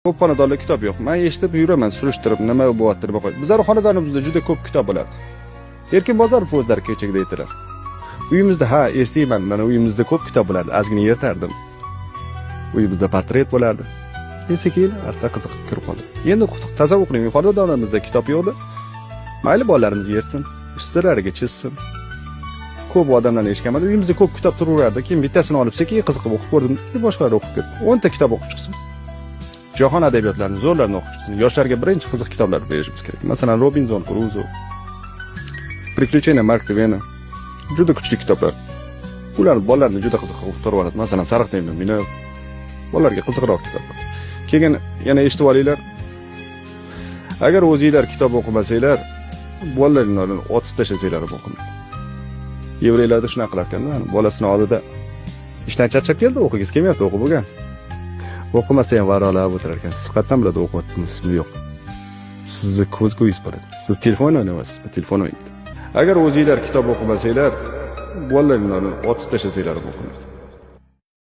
Ko'p xonadonda kitob yo'q. Men eshitib yuraman, surishtirib, nima bo'lyapti deb qo'yib. Bizlar xonadonimizda juda ko'p kitob bo'lardi. Erkin Bozorov o'zlari kechagida aytdilar. Uyimizda eslayman, mana uyimizda ko'p kitob bo'lardi, ozgina yirtardim. Uyimizda portret bo'lardi. Sekin asta qiziqib kirib qoldi. Endi tasavvur qiling, xonadonimizda kitob yo'qdi. Mayli bolalarimiz yersin, ustilariga chizsin. Ko'p odamlarni eshitganman, uyimizda ko'p kitob turaverardi. Keyin bittasini olib sekin qiziqib o'qib ko'rdim, boshqalar o'qib ketdi. 10 ta kitob o'qib chiqsin. Jahon adabiyotlarini zo'rlarini o'qib chiqsin. Yoshlarga birinchi qiziq kitoblar berishimiz kerak. Masalan, Robinzon Kruzo, Приключения Марка Твена. Juda kuchli kitoblar. Ular bolalarni juda qiziq o'qib turaveradi. Masalan, Sariq Temni Minib. Bolalarga qiziqroq kitoblar. Keyin yana eshitib olinglar. Agar o'zingizlar kitob o'qimasanglar, bolalaringizni otib tashlasanglar ham o'qimaydi. Yevreylarda shunaqa qilar ekan, bolasini oldida ishdan charchab keldi, o'qigiz kelmayapti, o'qib bo'lgan. O'qimasa ham varolab o'tirar ekan. Siz qayerdan biladi o'qiyaptimizmi yo'q? Sizni ko'z ko'yingiz bo'ladi. Siz telefon o'ynayapsizmi? Telefon o'ynaydi. Agar o'zingizlar kitob o'qimasanglar, bolalaringizni otib tashlasanglar ham o'qimaydi.